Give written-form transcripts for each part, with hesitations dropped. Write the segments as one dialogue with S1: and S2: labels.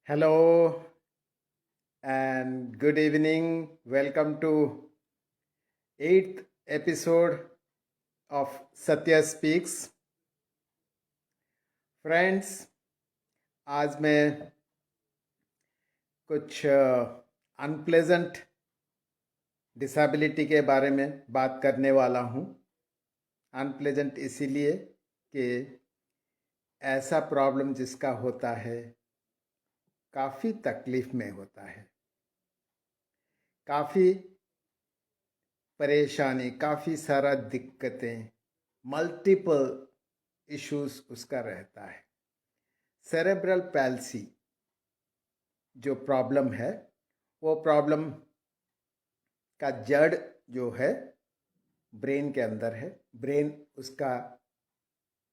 S1: Hello and good evening. Welcome to 8th episode of Satya Speaks. Friends, आज मैं कुछ unpleasant disability के बारे में बात करने वाला हूँ। अनप्लेजेंट इसीलिए कि ऐसा प्रॉब्लम जिसका होता है काफ़ी तकलीफ में होता है, काफ़ी परेशानी, काफ़ी सारा दिक्कतें, मल्टीपल इश्यूज उसका रहता है। सेरेब्रल पैल्सी जो प्रॉब्लम है वो प्रॉब्लम का जड़ जो है ब्रेन के अंदर है। ब्रेन उसका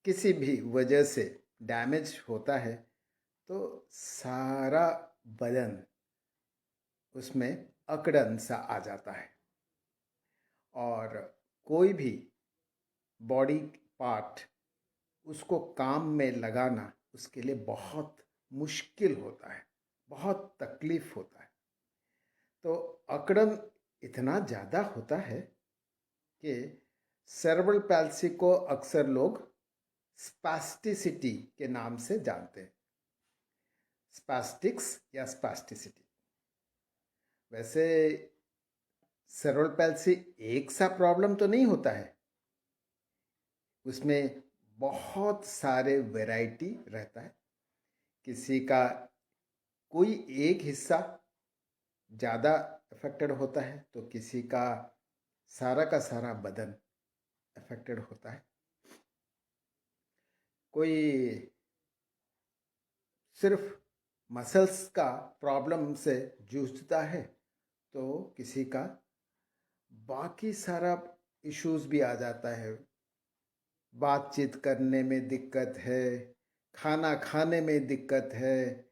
S1: किसी भी वजह से डैमेज होता है तो सारा बदन उसमें अकड़न सा आ जाता है और कोई भी बॉडी पार्ट उसको काम में लगाना उसके लिए बहुत मुश्किल होता है, बहुत तकलीफ होता है। तो अकड़न इतना ज़्यादा होता है कि सेरेब्रल पैल्सी को अक्सर लोग स्पास्टिसिटी के नाम से जानते हैं। स्पास्टिक्स या स्पास्टिसिटी। वैसे सेरेब्रल पैल्सी एक सा प्रॉब्लम तो नहीं होता है, उसमें बहुत सारे वैरायटी रहता है। किसी का कोई एक हिस्सा ज़्यादा अफेक्टेड होता है तो किसी का सारा बदन अफेक्टेड होता है। कोई सिर्फ मसल्स का प्रॉब्लम से जूझता है तो किसी का बाकी सारा इश्यूज भी आ जाता है। बातचीत करने में दिक्कत है, खाना खाने में दिक्कत है,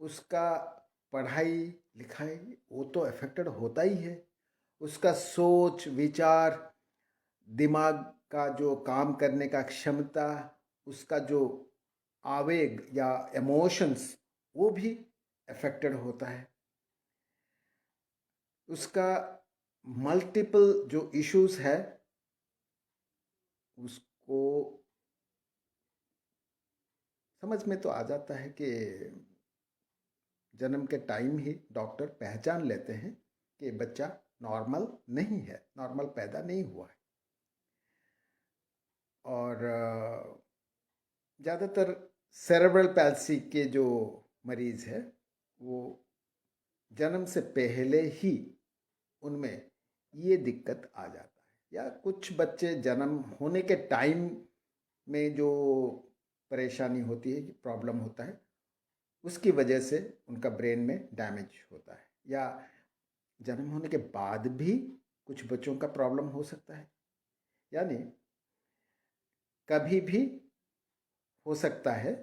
S1: उसका पढ़ाई लिखाई वो तो अफेक्टेड होता ही है। उसका सोच विचार, दिमाग का जो काम करने का क्षमता, उसका जो आवेग या इमोशंस वो भी अफेक्टेड होता है। उसका मल्टीपल जो इश्यूज है उसको समझ में तो आ जाता है कि जन्म के टाइम ही डॉक्टर पहचान लेते हैं कि बच्चा नॉर्मल नहीं है, नॉर्मल पैदा नहीं हुआ है। और ज़्यादातर सेरेब्रल पैल्सी के जो मरीज़ है वो जन्म से पहले ही उनमें ये दिक्कत आ जाता है, या कुछ बच्चे जन्म होने के टाइम में जो परेशानी होती है, प्रॉब्लम होता है, उसकी वजह से उनका ब्रेन में डैमेज होता है। या जन्म होने के बाद भी कुछ बच्चों का प्रॉब्लम हो सकता है, यानी कभी भी हो सकता है।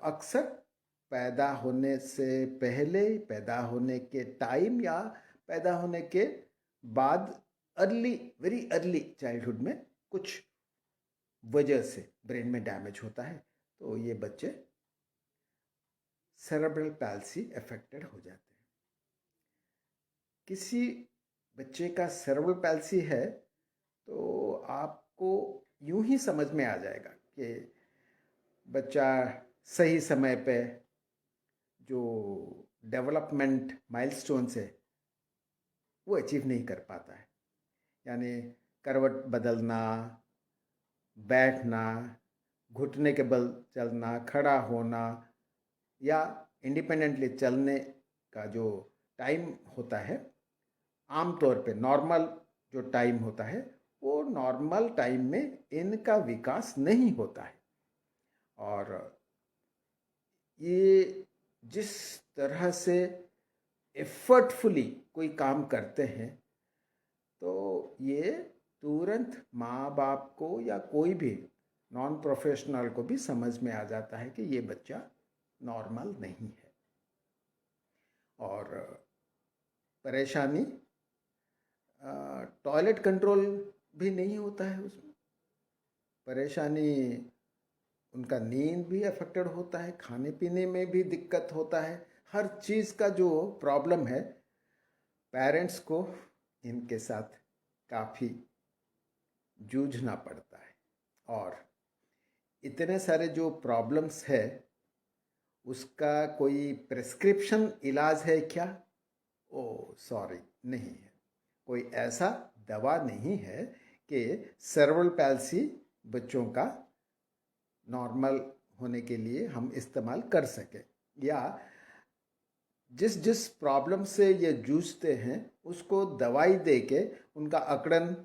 S1: अक्सर पैदा होने से पहले, पैदा होने के टाइम या पैदा होने के बाद, अर्ली, वेरी अर्ली चाइल्डहुड में कुछ वजह से ब्रेन में डैमेज होता है तो ये बच्चे सेरेब्रल पैल्सी अफेक्टेड हो जाते हैं। किसी बच्चे का सेरेब्रल पैल्सी है तो आपको यूं ही समझ में आ जाएगा कि बच्चा सही समय पे जो डेवलपमेंट माइलस्टोन्स है वो अचीव नहीं कर पाता है। यानी करवट बदलना, बैठना, घुटने के बल चलना, खड़ा होना या इंडिपेंडेंटली चलने का जो टाइम होता है, आमतौर पे नॉर्मल जो टाइम होता है वो नॉर्मल टाइम में इनका विकास नहीं होता है। और ये जिस तरह से एफर्टफुली कोई काम करते हैं तो ये तुरंत माँ बाप को या कोई भी नॉन प्रोफेशनल को भी समझ में आ जाता है कि ये बच्चा नॉर्मल नहीं है। और परेशानी, टॉयलेट कंट्रोल भी नहीं होता है उसमें। परेशानी, उनका नींद भी अफेक्टेड होता है, खाने पीने में भी दिक्कत होता है, हर चीज़ का जो प्रॉब्लम है, पेरेंट्स को इनके साथ काफ़ी जूझना पड़ता है। और इतने सारे जो प्रॉब्लम्स है, उसका कोई प्रिस्क्रिप्शन इलाज है क्या? ओ सॉरी, नहीं है। कोई ऐसा दवा नहीं है कि सेरेब्रल पैल्सी बच्चों का नॉर्मल होने के लिए हम इस्तेमाल कर सकें, या जिस जिस प्रॉब्लम से ये जूझते हैं उसको दवाई दे के उनका अकड़न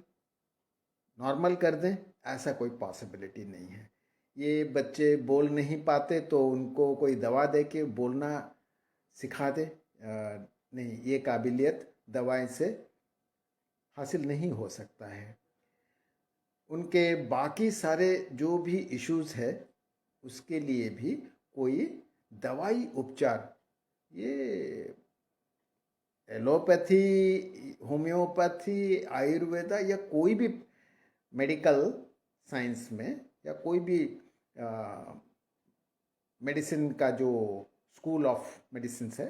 S1: नॉर्मल कर दें, ऐसा कोई पॉसिबिलिटी नहीं है। ये बच्चे बोल नहीं पाते तो उनको कोई दवा दे के बोलना सिखा दे, नहीं, ये काबिलियत दवाई से हासिल नहीं हो सकता है। उनके बाकी सारे जो भी इश्यूज है उसके लिए भी कोई दवाई उपचार, ये एलोपैथी, होम्योपैथी, आयुर्वेदा या कोई भी मेडिकल साइंस में या कोई भी मेडिसिन का जो स्कूल ऑफ मेडिसिन है,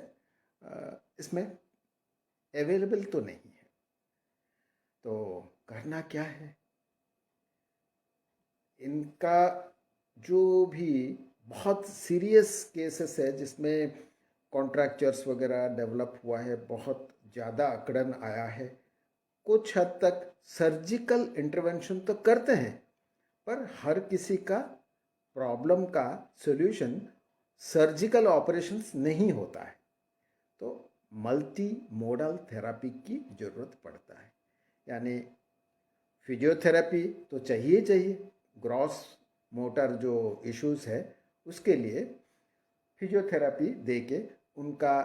S1: इसमें अवेलेबल तो नहीं है। तो करना क्या है? इनका जो भी बहुत सीरियस केसेस है जिसमें कॉन्ट्रैक्चर्स वगैरह डेवलप हुआ है, बहुत ज़्यादा अकड़न आया है, कुछ हद तक सर्जिकल इंटरवेंशन तो करते हैं, पर हर किसी का प्रॉब्लम का सॉल्यूशन सर्जिकल ऑपरेशंस नहीं होता है। तो मल्टी मोडल थेरापी की ज़रूरत पड़ता है। यानी फिजियोथेरेपी तो चाहिए, ग्रॉस मोटर जो इश्यूज है उसके लिए फिजियोथेरेपी दे के उनका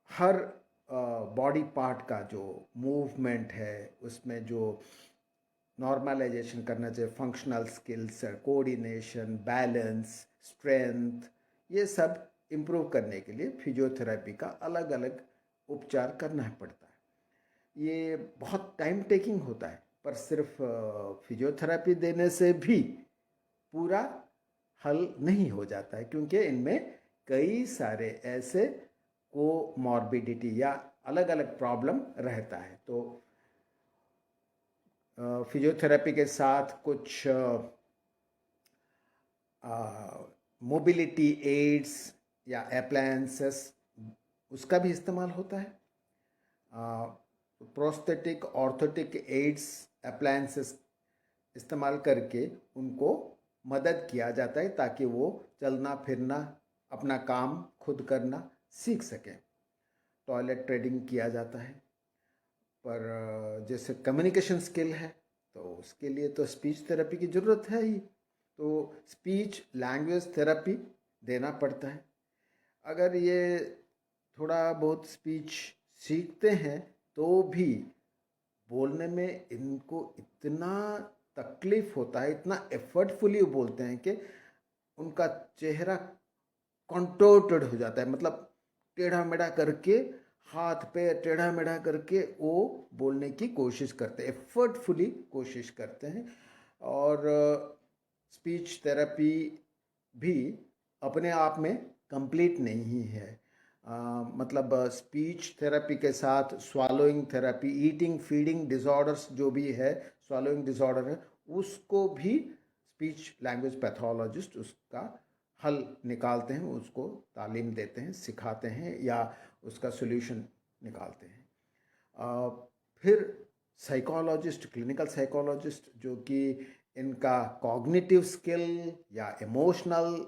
S1: हर बॉडी पार्ट का जो मूवमेंट है उसमें जो नॉर्मलाइजेशन करना चाहिए, functional skills, coordination, balance, strength, ये सब इम्प्रूव करने के लिए फिजियोथेरेपी का अलग अलग उपचार करना पड़ता है। ये बहुत टाइम टेकिंग होता है, पर सिर्फ फिजियोथेरेपी देने से भी पूरा हल नहीं हो जाता है, क्योंकि इनमें कई सारे ऐसे कोमॉर्बिडिटी या अलग अलग प्रॉब्लम रहता है। तो फिजियोथेरेपी के साथ कुछ मोबिलिटी एड्स या अप्लायंसेस, उसका भी इस्तेमाल होता है। प्रोस्थेटिक ऑर्थोटिक एड्स अप्लायंसेस इस्तेमाल करके उनको मदद किया जाता है ताकि वो चलना फिरना, अपना काम खुद करना सीख सकें। टॉयलेट ट्रेडिंग किया जाता है। पर जैसे कम्युनिकेशन स्किल है तो उसके लिए तो स्पीच थेरेपी की ज़रूरत है ही, तो स्पीच लैंग्वेज थेरेपी देना पड़ता है। अगर ये थोड़ा बहुत स्पीच सीखते हैं तो भी बोलने में इनको इतना तकलीफ होता है, इतना एफर्टफुली बोलते हैं कि उनका चेहरा कंटोर्टेड हो जाता है, मतलब टेढ़ा मेढ़ा करके, हाथ पे टेढ़ा मेढ़ा करके वो बोलने की कोशिश करते हैं, एफर्टफुली कोशिश करते हैं। और स्पीच थेरेपी भी अपने आप में कंप्लीट नहीं है। मतलब स्पीच थेरेपी के साथ swallowing therapy, eating feeding disorders जो भी है, स्वालोइंग डिसऑर्डर है, उसको भी स्पीच लैंग्वेज पैथोलॉजिस्ट उसका हल निकालते हैं, उसको तालीम देते हैं, सिखाते हैं या उसका सॉल्यूशन निकालते हैं। फिर साइकोलॉजिस्ट, क्लिनिकल साइकोलॉजिस्ट, जो कि इनका कॉग्निटिव स्किल या इमोशनल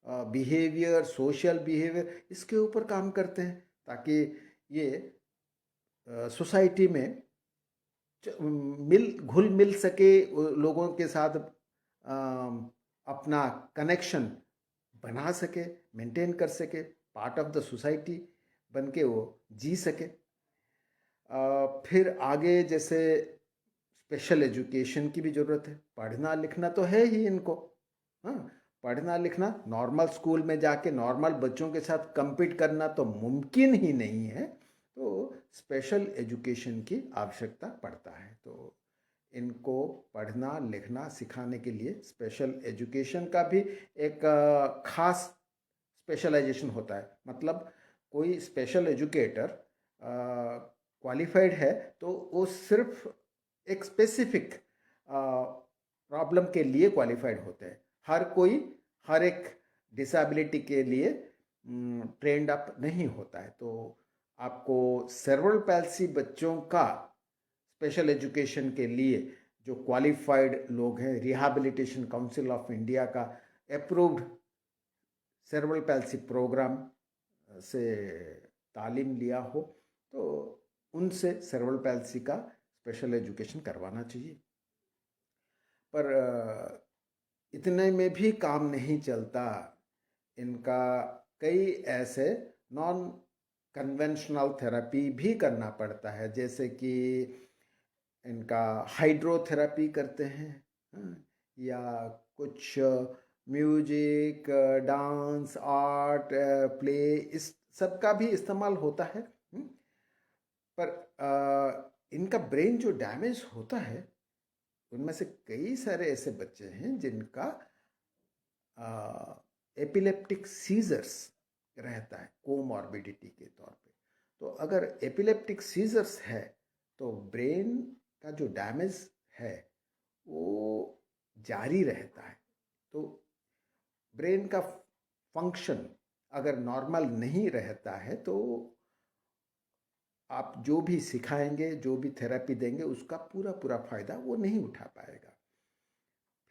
S1: बिहेवियर, सोशल बिहेवियर, इसके ऊपर काम करते हैं ताकि ये सोसाइटी में घुल मिल सके, लोगों के साथ अपना कनेक्शन बना सके, मेंटेन कर सके, पार्ट ऑफ द सोसाइटी बन के वो जी सके। फिर आगे जैसे स्पेशल एजुकेशन की भी ज़रूरत है। पढ़ना लिखना तो है ही इनको, हाँ, पढ़ना लिखना, नॉर्मल स्कूल में जाके नॉर्मल बच्चों के साथ compete करना तो मुमकिन ही नहीं है, तो स्पेशल एजुकेशन की आवश्यकता पड़ता है। तो इनको पढ़ना लिखना सिखाने के लिए स्पेशल एजुकेशन का भी एक खास स्पेशलाइजेशन होता है। मतलब कोई स्पेशल एजुकेटर क्वालिफाइड है तो वो सिर्फ एक स्पेसिफिक प्रॉब्लम के लिए क्वालिफाइड होते हैं। हर कोई हर एक डिसेबिलिटी के लिए ट्रेंड अप नहीं होता है। तो आपको सेरेब्रल पैल्सी बच्चों का स्पेशल एजुकेशन के लिए जो क्वालिफाइड लोग हैं, रिहैबिलिटेशन काउंसिल ऑफ इंडिया का अप्रूव्ड सेरेब्रल पैल्सी प्रोग्राम से तालीम लिया हो तो उनसे सेरेब्रल पैल्सी का स्पेशल एजुकेशन करवाना चाहिए। पर इतने में भी काम नहीं चलता। इनका कई ऐसे नॉन कन्वेंशनल थेरेपी भी करना पड़ता है, जैसे कि इनका हाइड्रोथेरेपी करते हैं, या कुछ म्यूजिक, डांस, आर्ट, प्ले, इस सब का भी इस्तेमाल होता है। पर इनका ब्रेन जो डैमेज होता है उनमें से कई सारे ऐसे बच्चे हैं जिनका एपिलेप्टिक सीजर्स रहता है कोमॉर्बिडिटी के तौर पे। तो अगर एपिलेप्टिक सीजर्स है तो ब्रेन का जो डैमेज है वो जारी रहता है। तो ब्रेन का फंक्शन अगर नॉर्मल नहीं रहता है तो आप जो भी सिखाएंगे, जो भी थेरेपी देंगे, उसका पूरा पूरा फायदा वो नहीं उठा पाएगा।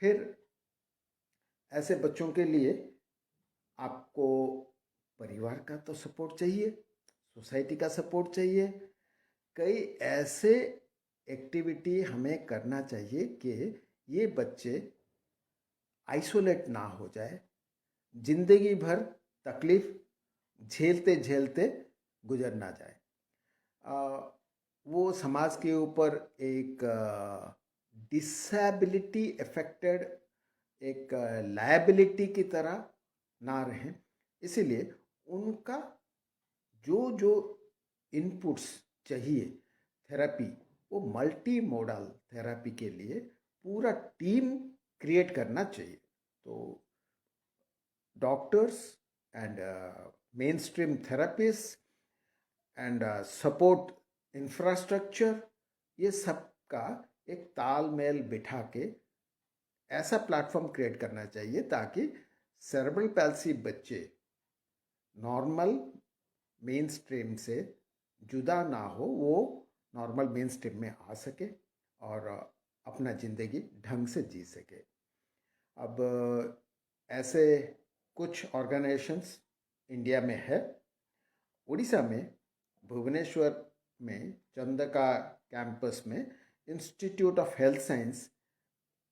S1: फिर ऐसे बच्चों के लिए आपको परिवार का तो सपोर्ट चाहिए, सोसाइटी का सपोर्ट चाहिए। कई ऐसे एक्टिविटी हमें करना चाहिए कि ये बच्चे आइसोलेट ना हो जाए, जिंदगी भर तकलीफ झेलते झेलते गुजर ना जाए। वो समाज के ऊपर एक डिसेबिलिटी अफेक्टेड, एक लायबिलिटी की तरह ना रहें। इसीलिए उनका जो जो इनपुट्स चाहिए थेरेपी, वो मल्टी मोडल थेरेपी के लिए पूरा टीम क्रिएट करना चाहिए। तो doctors and main stream therapist and support infrastructure, ये सब का एक तालमेल बिठा के ऐसा प्लेटफॉर्म क्रिएट करना चाहिए ताकि सेरेब्रल पैल्सी बच्चे नॉर्मल मेन स्ट्रीम से जुदा ना हो, वो नॉर्मल मेन स्ट्रीम में आ सके और अपना ज़िंदगी ढंग से जी सके। अब ऐसे कुछ ऑर्गेनाइजेशंस इंडिया में है। उड़ीसा में भुवनेश्वर में चंदका कैंपस में इंस्टीट्यूट ऑफ हेल्थ साइंस,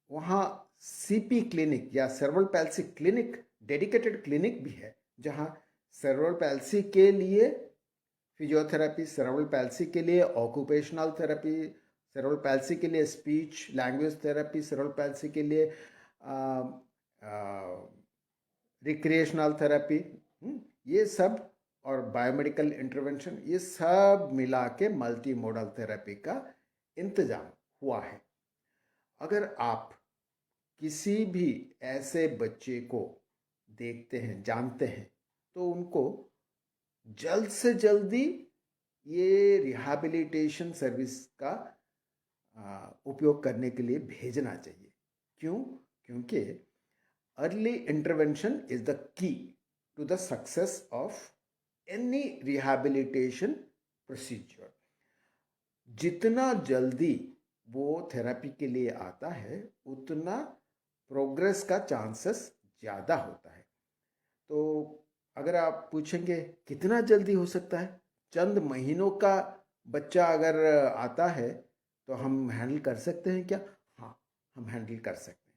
S1: वहाँ सीपी क्लिनिक या cerebral palsy clinic, dedicated clinic भी है, जहाँ सेरेब्रल पैल्सी के लिए फिजियोथेरेपी, सेरेब्रल पैल्सी के लिए ऑक्यूपेशनल थेरेपी, सेरेब्रल पैल्सी के लिए speech language therapy, cerebral palsy के लिए रिक्रिएशनल थेरेपी, ये सब, और बायोमेडिकल इंटरवेंशन, ये सब मिला के मल्टी मोडल थेरेपी का इंतजाम हुआ है। अगर आप किसी भी ऐसे बच्चे को देखते हैं, जानते हैं, तो उनको जल्द से जल्दी ये रिहैबिलिटेशन सर्विस का उपयोग करने के लिए भेजना चाहिए। क्यों? क्योंकि early intervention is the key to the success of any rehabilitation procedure. जितना जल्दी वो थेरेपी के लिए आता है उतना प्रोग्रेस का चांसेस ज़्यादा होता है। तो अगर आप पूछेंगे कितना जल्दी हो सकता है, चंद महीनों का बच्चा अगर आता है तो हम हैंडल कर सकते हैं क्या? हाँ, हम हैंडल कर सकते हैं।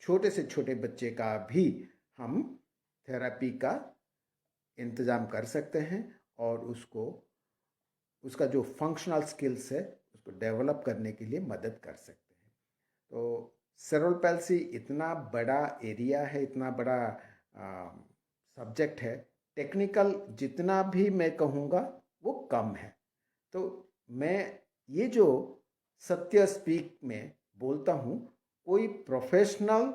S1: छोटे से छोटे बच्चे का भी हम थेरेपी का इंतज़ाम कर सकते हैं और उसका जो फंक्शनल स्किल्स है उसको डेवलप करने के लिए मदद कर सकते हैं। तो सेरेब्रल पैल्सी इतना बड़ा एरिया है, इतना बड़ा सब्जेक्ट है, टेक्निकल जितना भी मैं कहूँगा वो कम है। तो मैं ये जो सत्य स्पीक में बोलता हूँ, कोई प्रोफेशनल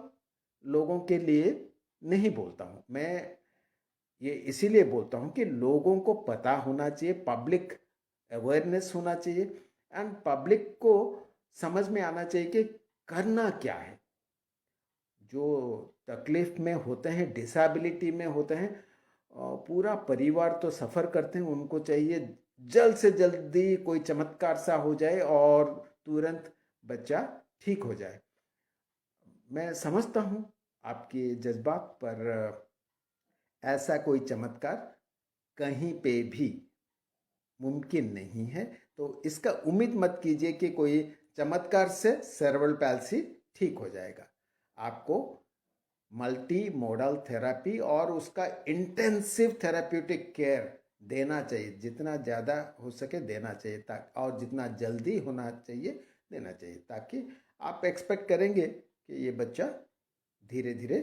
S1: लोगों के लिए नहीं बोलता हूँ। मैं ये इसीलिए बोलता हूँ कि लोगों को पता होना चाहिए, पब्लिक अवेयरनेस होना चाहिए एंड पब्लिक को समझ में आना चाहिए कि करना क्या है। जो तकलीफ में होते हैं, डिसेबिलिटी में होते हैं, पूरा परिवार तो सफ़र करते हैं, उनको चाहिए जल्द से जल्दी कोई चमत्कार सा हो जाए और तुरंत बच्चा ठीक हो जाए। मैं समझता हूँ आपके जज्बात, पर ऐसा कोई चमत्कार कहीं पे भी मुमकिन नहीं है। तो इसका उम्मीद मत कीजिए कि कोई चमत्कार से सेरेब्रल पैल्सी ठीक हो जाएगा। आपको मल्टी मोडल थेरेपी और उसका इंटेंसिव थेरेप्यूटिक केयर देना चाहिए, जितना ज़्यादा हो सके देना चाहिए, और जितना जल्दी होना चाहिए देना चाहिए, ताकि आप एक्सपेक्ट करेंगे कि ये बच्चा धीरे धीरे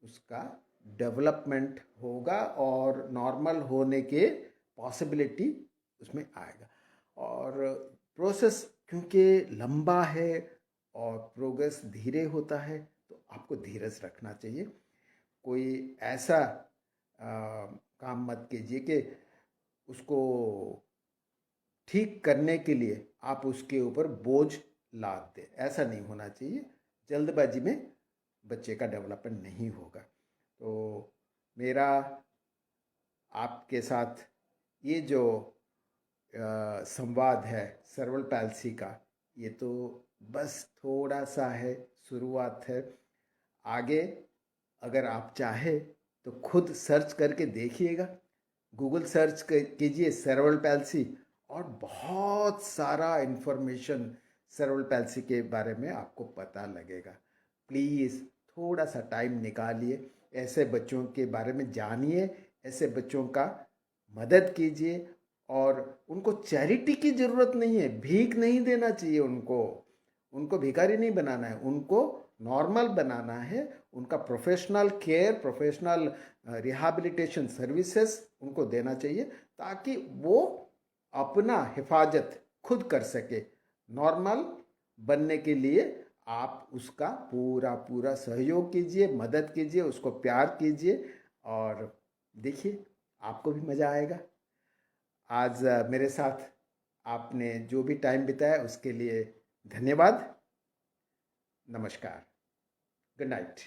S1: उसका डेवलपमेंट होगा और नॉर्मल होने के पॉसिबिलिटी उसमें आएगा। और प्रोसेस क्योंकि लंबा है और प्रोग्रेस धीरे होता है, तो आपको धीरज रखना चाहिए। कोई ऐसा काम मत कीजिए कि उसको ठीक करने के लिए आप उसके ऊपर बोझ लाद दें, ऐसा नहीं होना चाहिए। जल्दबाजी में बच्चे का डेवलपमेंट नहीं होगा। तो मेरा आपके साथ ये जो संवाद है सेरेब्रल पैल्सी का, ये तो बस थोड़ा सा है, शुरुआत है। आगे अगर आप चाहे तो खुद सर्च करके देखिएगा, गूगल सर्च कीजिए सेरेब्रल पैल्सी, और बहुत सारा इन्फॉर्मेशन सेरेब्रल पैल्सी के बारे में आपको पता लगेगा। प्लीज़ थोड़ा सा टाइम निकालिए, ऐसे बच्चों के बारे में जानिए, ऐसे बच्चों का मदद कीजिए। और उनको चैरिटी की ज़रूरत नहीं है, भीख नहीं देना चाहिए उनको भिखारी नहीं बनाना है, उनको नॉर्मल बनाना है। उनका professional care, professional rehabilitation services उनको देना चाहिए, ताकि वो अपना हिफाजत खुद कर सके। नॉर्मल बनने के लिए आप उसका पूरा पूरा सहयोग कीजिए, मदद कीजिए, उसको प्यार कीजिए, और देखिए आपको भी मज़ा आएगा। आज मेरे साथ आपने जो भी टाइम बिताया उसके लिए धन्यवाद। नमस्कार। Good night.